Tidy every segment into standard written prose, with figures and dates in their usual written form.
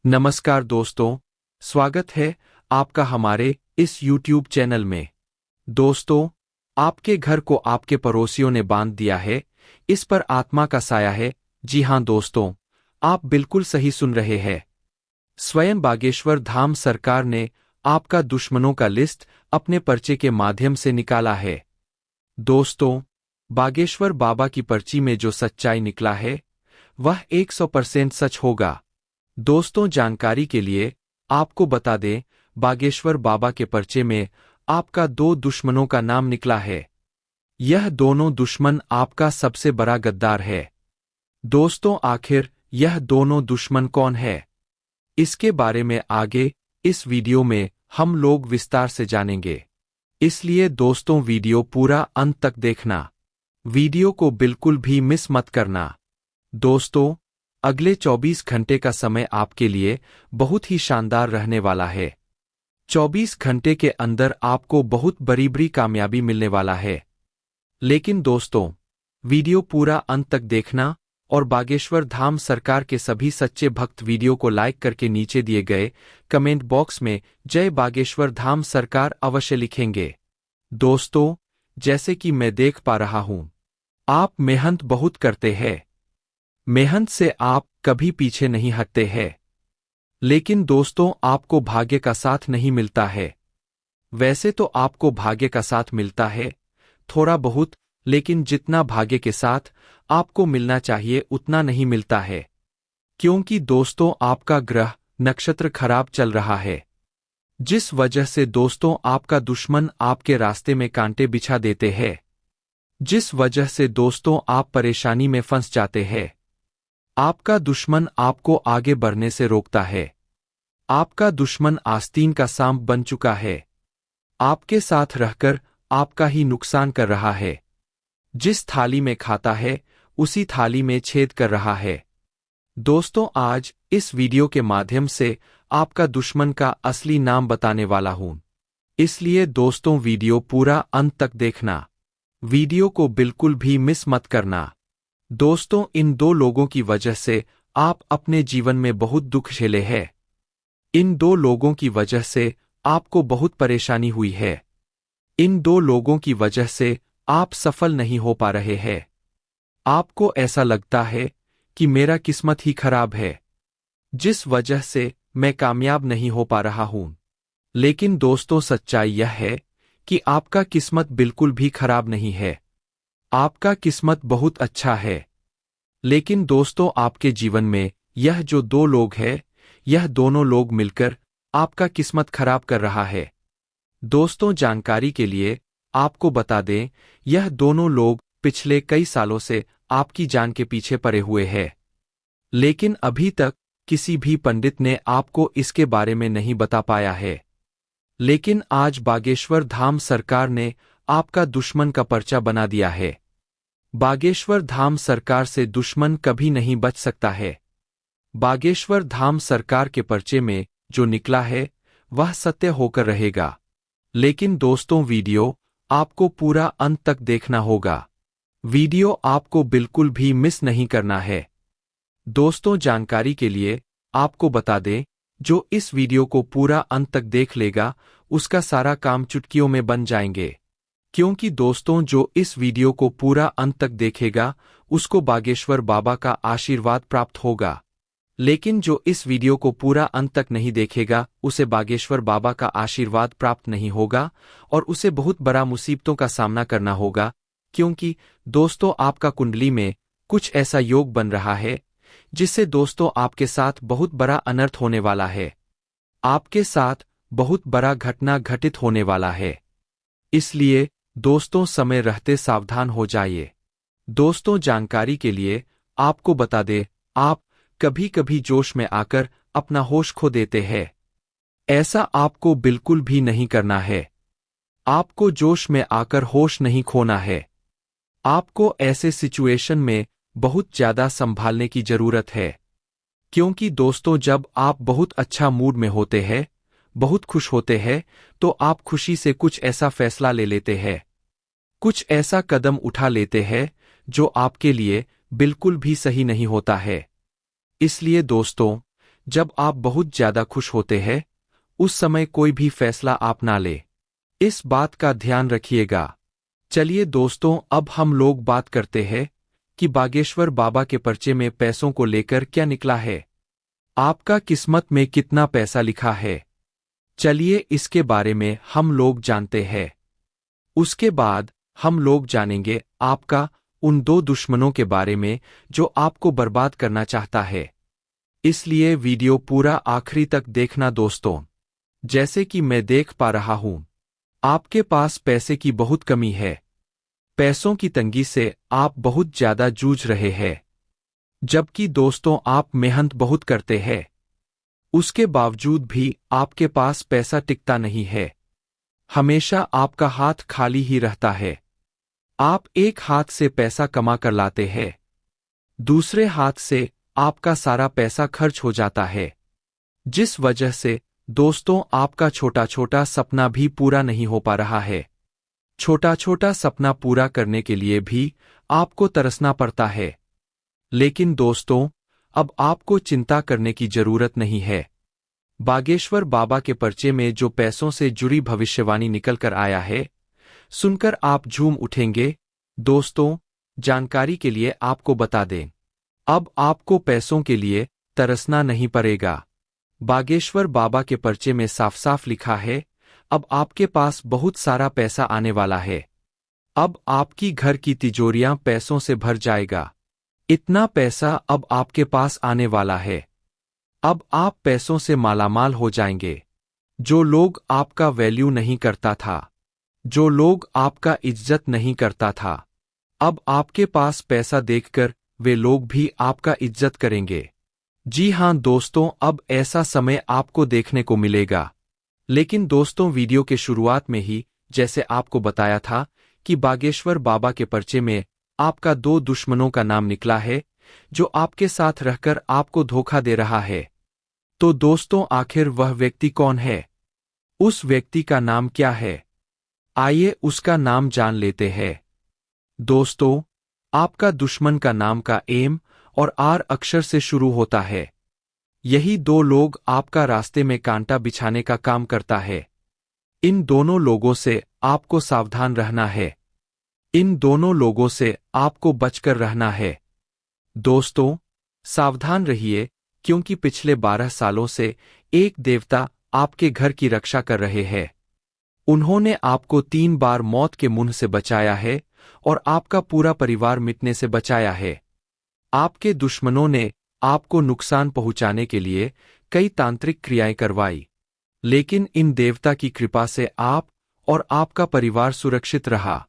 नमस्कार दोस्तों, स्वागत है आपका हमारे इस YouTube चैनल में। दोस्तों, आपके घर को आपके पड़ोसियों ने बांध दिया है, इस पर आत्मा का साया है। जी हां दोस्तों, आप बिल्कुल सही सुन रहे हैं। स्वयं बागेश्वर धाम सरकार ने आपका दुश्मनों का लिस्ट अपने पर्चे के माध्यम से निकाला है। दोस्तों, बागेश्वर बाबा की पर्ची में जो सच्चाई निकला है वह 100% सच होगा। दोस्तों, जानकारी के लिए आपको बता दें, बागेश्वर बाबा के पर्चे में आपका 2 दुश्मनों का नाम निकला है। यह दोनों दुश्मन आपका सबसे बड़ा गद्दार है। दोस्तों, आखिर यह दोनों दुश्मन कौन है, इसके बारे में आगे इस वीडियो में हम लोग विस्तार से जानेंगे। इसलिए दोस्तों, वीडियो पूरा अंत तक देखना, वीडियो को बिल्कुल भी मिस मत करना। दोस्तों, अगले 24 घंटे का समय आपके लिए बहुत ही शानदार रहने वाला है। 24 घंटे के अंदर आपको बहुत बड़ी कामयाबी मिलने वाला है। लेकिन दोस्तों, वीडियो पूरा अंत तक देखना और बागेश्वर धाम सरकार के सभी सच्चे भक्त वीडियो को लाइक करके नीचे दिए गए कमेंट बॉक्स में जय बागेश्वर धाम सरकार अवश्य लिखेंगे। दोस्तों, जैसे कि मैं देख पा रहा हूं, आप मेहनत बहुत करते हैं। मेहनत से आप कभी पीछे नहीं हटते हैं। लेकिन दोस्तों, आपको भाग्य का साथ नहीं मिलता है। वैसे तो आपको भाग्य का साथ मिलता है, थोड़ा बहुत, लेकिन जितना भाग्य के साथ आपको मिलना चाहिए उतना नहीं मिलता है। क्योंकि दोस्तों, आपका ग्रह नक्षत्र खराब चल रहा है, जिस वजह से दोस्तों आपका दुश्मन आपके रास्ते में कांटे बिछा देते हैं, जिस वजह से दोस्तों आप परेशानी में फंस जाते हैं। आपका दुश्मन आपको आगे बढ़ने से रोकता है। आपका दुश्मन आस्तीन का सांप बन चुका है। आपके साथ रहकर आपका ही नुकसान कर रहा है। जिस थाली में खाता है उसी थाली में छेद कर रहा है। दोस्तों, आज इस वीडियो के माध्यम से आपका दुश्मन का असली नाम बताने वाला हूं। इसलिए दोस्तों, वीडियो पूरा अंत तक देखना, वीडियो को बिल्कुल भी मिस मत करना। दोस्तों, इन 2 लोगों की वजह से आप अपने जीवन में बहुत दुख झेले हैं। इन 2 लोगों की वजह से आपको बहुत परेशानी हुई है। इन 2 लोगों की वजह से आप सफल नहीं हो पा रहे हैं। आपको ऐसा लगता है कि मेरा किस्मत ही खराब है, जिस वजह से मैं कामयाब नहीं हो पा रहा हूं। लेकिन दोस्तों, सच्चाई यह है कि आपका किस्मत बिल्कुल भी खराब नहीं है। आपका किस्मत बहुत अच्छा है। लेकिन दोस्तों, आपके जीवन में यह जो 2 लोग हैं, यह दोनों लोग मिलकर आपका किस्मत खराब कर रहा है। दोस्तों, जानकारी के लिए आपको बता दें, यह दोनों लोग पिछले कई सालों से आपकी जान के पीछे पड़े हुए हैं। लेकिन अभी तक किसी भी पंडित ने आपको इसके बारे में नहीं बता पाया है। लेकिन आज बागेश्वर धाम सरकार ने आपका दुश्मन का पर्चा बना दिया है। बागेश्वर धाम सरकार से दुश्मन कभी नहीं बच सकता है। बागेश्वर धाम सरकार के पर्चे में जो निकला है वह सत्य होकर रहेगा। लेकिन दोस्तों, वीडियो आपको पूरा अंत तक देखना होगा। वीडियो आपको बिल्कुल भी मिस नहीं करना है। दोस्तों, जानकारी के लिए आपको बता दें, जो इस वीडियो को पूरा अंत तक देख लेगा उसका सारा काम चुटकियों में बन जाएंगे। क्योंकि दोस्तों, जो इस वीडियो को पूरा अंत तक देखेगा उसको बागेश्वर बाबा का आशीर्वाद प्राप्त होगा। लेकिन जो इस वीडियो को पूरा अंत तक नहीं देखेगा उसे बागेश्वर बाबा का आशीर्वाद प्राप्त नहीं होगा और उसे बहुत बड़ा मुसीबतों का सामना करना होगा। क्योंकि दोस्तों, आपका कुंडली में कुछ ऐसा योग बन रहा है जिससे दोस्तों आपके साथ बहुत बड़ा अनर्थ होने वाला है। आपके साथ बहुत बड़ा घटना घटित होने वाला है। इसलिए दोस्तों, समय रहते सावधान हो जाइए। दोस्तों, जानकारी के लिए आपको बता दें, आप कभी कभी जोश में आकर अपना होश खो देते हैं। ऐसा आपको बिल्कुल भी नहीं करना है। आपको जोश में आकर होश नहीं खोना है। आपको ऐसे सिचुएशन में बहुत ज्यादा संभालने की जरूरत है। क्योंकि दोस्तों, जब आप बहुत अच्छा मूड में होते हैं, बहुत खुश होते हैं, तो आप खुशी से कुछ ऐसा फैसला ले लेते हैं, कुछ ऐसा कदम उठा लेते हैं जो आपके लिए बिल्कुल भी सही नहीं होता है। इसलिए दोस्तों, जब आप बहुत ज्यादा खुश होते हैं, उस समय कोई भी फैसला आप ना ले। इस बात का ध्यान रखिएगा। चलिए दोस्तों, अब हम लोग बात करते हैं कि बागेश्वर बाबा के पर्चे में पैसों को लेकर क्या निकला है। आपका किस्मत में कितना पैसा लिखा है, चलिए इसके बारे में हम लोग जानते हैं। उसके बाद हम लोग जानेंगे आपका उन दो दुश्मनों के बारे में जो आपको बर्बाद करना चाहता है। इसलिए वीडियो पूरा आखिरी तक देखना दोस्तों। जैसे कि मैं देख पा रहा हूं, आपके पास पैसे की बहुत कमी है। पैसों की तंगी से आप बहुत ज्यादा जूझ रहे हैं। जबकि दोस्तों आप मेहनत बहुत करते हैं, उसके बावजूद भी आपके पास पैसा टिकता नहीं है। हमेशा आपका हाथ खाली ही रहता है। आप एक हाथ से पैसा कमा कर लाते हैं, दूसरे हाथ से आपका सारा पैसा खर्च हो जाता है, जिस वजह से दोस्तों आपका छोटा छोटा सपना भी पूरा नहीं हो पा रहा है। छोटा छोटा सपना पूरा करने के लिए भी आपको तरसना पड़ता है। लेकिन दोस्तों, अब आपको चिंता करने की जरूरत नहीं है। बागेश्वर बाबा के पर्चे में जो पैसों से जुड़ी भविष्यवाणी निकल कर आया है, सुनकर आप झूम उठेंगे। दोस्तों, जानकारी के लिए आपको बता दें, अब आपको पैसों के लिए तरसना नहीं पड़ेगा। बागेश्वर बाबा के पर्चे में साफ साफ लिखा है, अब आपके पास बहुत सारा पैसा आने वाला है। अब आपकी घर की तिजोरियां पैसों से भर जाएगा। इतना पैसा अब आपके पास आने वाला है। अब आप पैसों से मालामाल हो जाएंगे। जो लोग आपका वैल्यू नहीं करता था, जो लोग आपका इज्जत नहीं करता था, अब आपके पास पैसा देखकर वे लोग भी आपका इज्जत करेंगे। जी हां दोस्तों, अब ऐसा समय आपको देखने को मिलेगा। लेकिन दोस्तों, वीडियो के शुरुआत में ही जैसे आपको बताया था कि बागेश्वर बाबा के पर्चे में आपका दो दुश्मनों का नाम निकला है जो आपके साथ रहकर आपको धोखा दे रहा है। तो दोस्तों, आखिर वह व्यक्ति कौन है? उस व्यक्ति का नाम क्या है? आइए उसका नाम जान लेते हैं। दोस्तों, आपका दुश्मन का नाम का एम और आर अक्षर से शुरू होता है। यही दो लोग आपका रास्ते में कांटा बिछाने का काम करता है। इन दोनों लोगों से आपको सावधान रहना है। इन दोनों लोगों से आपको बचकर रहना है। दोस्तों, सावधान रहिए, क्योंकि पिछले 12 सालों से एक देवता आपके घर की रक्षा कर रहे हैं। उन्होंने आपको 3 बार मौत के मुंह से बचाया है और आपका पूरा परिवार मिटने से बचाया है। आपके दुश्मनों ने आपको नुकसान पहुंचाने के लिए कई तांत्रिक क्रियाएं करवाई, लेकिन इन देवता की कृपा से आप और आपका परिवार सुरक्षित रहा।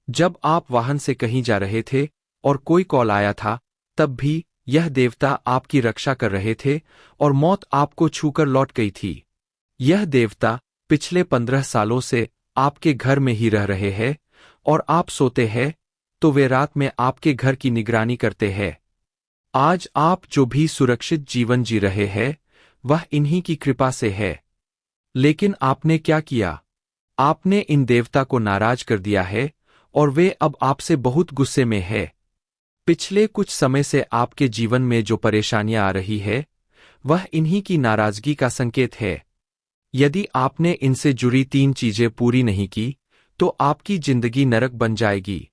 जब आप वाहन से कहीं जा रहे थे और कोई कॉल आया था, तब भी यह देवता आपकी रक्षा कर रहे थे और मौत आपको छूकर लौट गई थी। यह देवता पिछले 15 सालों से आपके घर में ही रह रहे हैं और आप सोते हैं तो वे रात में आपके घर की निगरानी करते हैं। आज आप जो भी सुरक्षित जीवन जी रहे हैं, वह इन्हीं की कृपा से है। लेकिन आपने क्या किया? आपने इन देवता को नाराज कर दिया है और वे अब आपसे बहुत गुस्से में है। पिछले कुछ समय से आपके जीवन में जो परेशानियां आ रही है, वह इन्हीं की नाराजगी का संकेत है। यदि आपने इनसे जुड़ी 3 चीजें पूरी नहीं की, तो आपकी जिंदगी नरक बन जाएगी।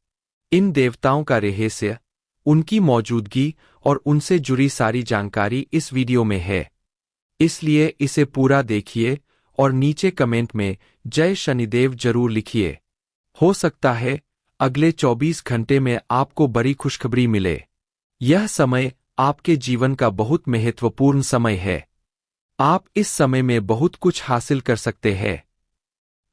इन देवताओं का रहस्य, उनकी मौजूदगी और उनसे जुड़ी सारी जानकारी इस वीडियो में है। इसलिए इसे पूरा देखिए और नीचे कमेंट में जय शनिदेव जरूर लिखिए। हो सकता है अगले 24 घंटे में आपको बड़ी खुशखबरी मिले। यह समय आपके जीवन का बहुत महत्वपूर्ण समय है। आप इस समय में बहुत कुछ हासिल कर सकते हैं,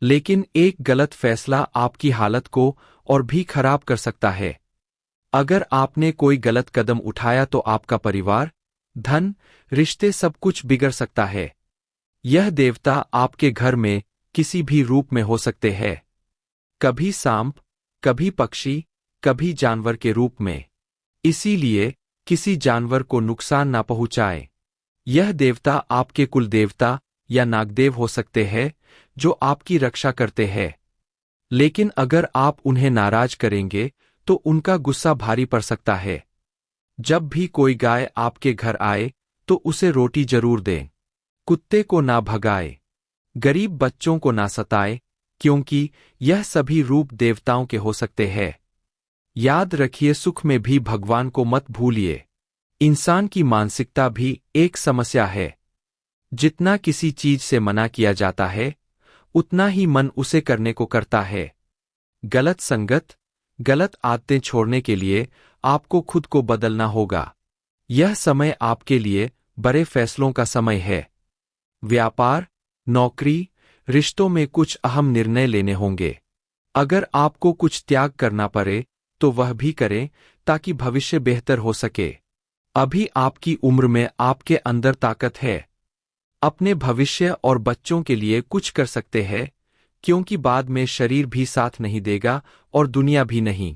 लेकिन एक गलत फैसला आपकी हालत को और भी खराब कर सकता है। अगर आपने कोई गलत कदम उठाया तो आपका परिवार, धन, रिश्ते सब कुछ बिगड़ सकता है। यह देवता आपके घर में किसी भी रूप में हो सकते हैं, कभी सांप, कभी पक्षी, कभी जानवर के रूप में। इसीलिए किसी जानवर को नुकसान ना पहुंचाए। यह देवता आपके कुल देवता या नागदेव हो सकते हैं जो आपकी रक्षा करते हैं। लेकिन अगर आप उन्हें नाराज करेंगे तो उनका गुस्सा भारी पड़ सकता है। जब भी कोई गाय आपके घर आए तो उसे रोटी जरूर दें। कुत्ते को ना भगाए, गरीब बच्चों को ना सताए, क्योंकि यह सभी रूप देवताओं के हो सकते हैं। याद रखिए, सुख में भी भगवान को मत भूलिए। इंसान की मानसिकता भी एक समस्या है। जितना किसी चीज से मना किया जाता है, उतना ही मन उसे करने को करता है। गलत संगत, गलत आदतें छोड़ने के लिए आपको खुद को बदलना होगा। यह समय आपके लिए बड़े फैसलों का समय है। व्यापार, नौकरी, रिश्तों में कुछ अहम निर्णय लेने होंगे। अगर आपको कुछ त्याग करना पड़े तो वह भी करें, ताकि भविष्य बेहतर हो सके। अभी आपकी उम्र में आपके अंदर ताकत है। अपने भविष्य और बच्चों के लिए कुछ कर सकते हैं, क्योंकि बाद में शरीर भी साथ नहीं देगा और दुनिया भी नहीं।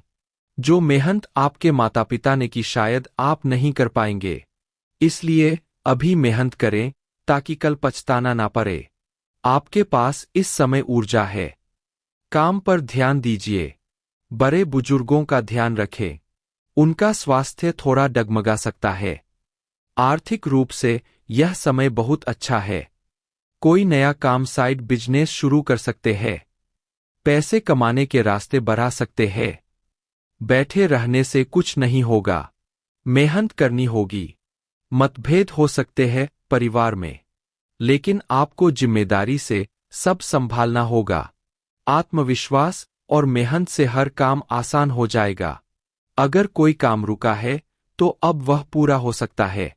जो मेहनत आपके माता पिता ने की शायद आप नहीं कर पाएंगे। इसलिए अभी मेहनत करें, ताकि कल पछताना ना पड़े। आपके पास इस समय ऊर्जा है। काम पर ध्यान दीजिए। बड़े बुजुर्गों का ध्यान रखें। उनका स्वास्थ्य थोड़ा डगमगा सकता है। आर्थिक रूप से यह समय बहुत अच्छा है। कोई नया काम, साइड बिजनेस शुरू कर सकते हैं। पैसे कमाने के रास्ते बढ़ा सकते हैं। बैठे रहने से कुछ नहीं होगा। मेहनत करनी होगी। मतभेद हो सकते हैं परिवार में, लेकिन आपको जिम्मेदारी से सब संभालना होगा। आत्मविश्वास और मेहनत से हर काम आसान हो जाएगा। अगर कोई काम रुका है तो अब वह पूरा हो सकता है।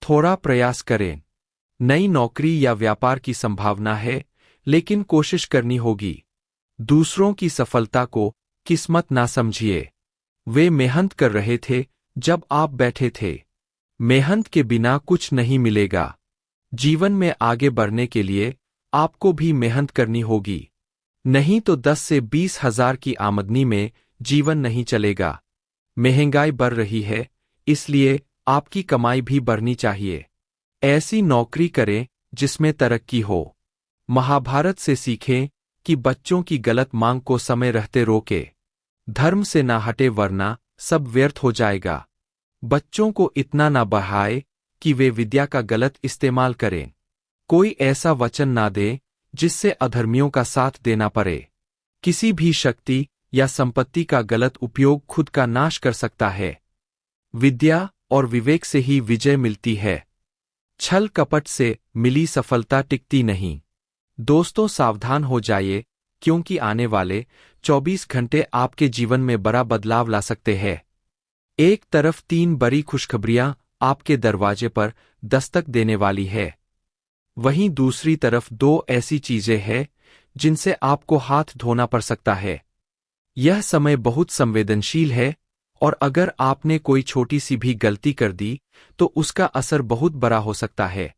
थोड़ा प्रयास करें। नई नौकरी या व्यापार की संभावना है, लेकिन कोशिश करनी होगी। दूसरों की सफलता को किस्मत ना समझिए। वे मेहनत कर रहे थे जब आप बैठे थे। मेहनत के बिना कुछ नहीं मिलेगा। जीवन में आगे बढ़ने के लिए आपको भी मेहनत करनी होगी। नहीं तो 10 से 20 हजार की आमदनी में जीवन नहीं चलेगा। महंगाई बढ़ रही है, इसलिए आपकी कमाई भी बढ़नी चाहिए। ऐसी नौकरी करें जिसमें तरक्की हो। महाभारत से सीखें कि बच्चों की गलत मांग को समय रहते रोके। धर्म से ना हटे, वरना सब व्यर्थ हो जाएगा। बच्चों को इतना ना बढ़ाए कि वे विद्या का गलत इस्तेमाल करें। कोई ऐसा वचन ना दे जिससे अधर्मियों का साथ देना पड़े। किसी भी शक्ति या संपत्ति का गलत उपयोग खुद का नाश कर सकता है। विद्या और विवेक से ही विजय मिलती है। छल कपट से मिली सफलता टिकती नहीं। दोस्तों, सावधान हो जाइए, क्योंकि आने वाले 24 घंटे आपके जीवन में बड़ा बदलाव ला सकते हैं। एक तरफ 3 बड़ी खुशखबरियां आपके दरवाजे पर दस्तक देने वाली है, वहीं दूसरी तरफ 2 ऐसी चीजें हैं जिनसे आपको हाथ धोना पड़ सकता है। यह समय बहुत संवेदनशील है, और अगर आपने कोई छोटी सी भी गलती कर दी तो उसका असर बहुत बड़ा हो सकता है।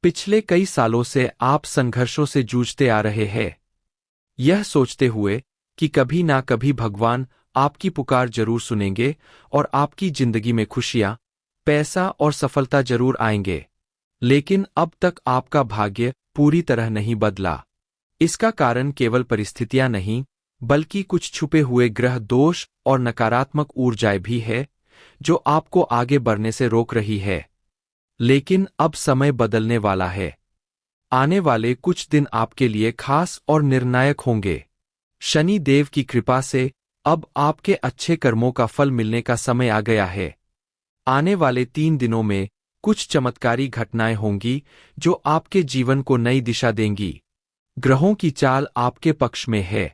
पिछले कई सालों से आप संघर्षों से जूझते आ रहे हैं, यह सोचते हुए कि कभी ना कभी भगवान आपकी पुकार जरूर सुनेंगे और आपकी जिंदगी में खुशियां, पैसा और सफलता जरूर आएंगे। लेकिन अब तक आपका भाग्य पूरी तरह नहीं बदला। इसका कारण केवल परिस्थितियां नहीं, बल्कि कुछ छुपे हुए ग्रह दोष और नकारात्मक ऊर्जाएं भी है, जो आपको आगे बढ़ने से रोक रही है। लेकिन अब समय बदलने वाला है। आने वाले कुछ दिन आपके लिए खास और निर्णायक होंगे। शनि देव की कृपा से अब आपके अच्छे कर्मों का फल मिलने का समय आ गया है। आने वाले 3 दिनों में कुछ चमत्कारी घटनाएं होंगी जो आपके जीवन को नई दिशा देंगी। ग्रहों की चाल आपके पक्ष में है,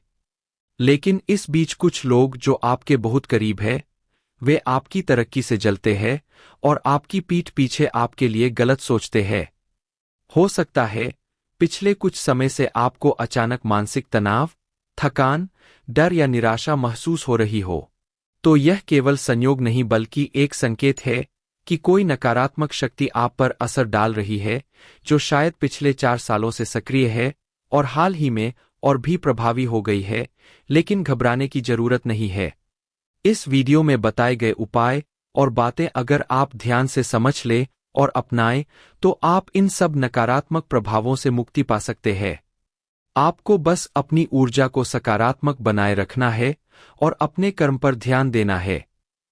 लेकिन इस बीच कुछ लोग जो आपके बहुत करीब है, वे आपकी तरक्की से जलते हैं और आपकी पीठ पीछे आपके लिए गलत सोचते हैं। हो सकता है पिछले कुछ समय से आपको अचानक मानसिक तनाव, थकान, डर या निराशा महसूस हो रही हो। तो यह केवल संयोग नहीं, बल्कि एक संकेत है कि कोई नकारात्मक शक्ति आप पर असर डाल रही है, जो शायद पिछले 4 सालों से सक्रिय है और हाल ही में और भी प्रभावी हो गई है। लेकिन घबराने की जरूरत नहीं है। इस वीडियो में बताए गए उपाय और बातें अगर आप ध्यान से समझ लें और अपनाएं, तो आप इन सब नकारात्मक प्रभावों से मुक्ति पा सकते हैं। आपको बस अपनी ऊर्जा को सकारात्मक बनाए रखना है और अपने कर्म पर ध्यान देना है।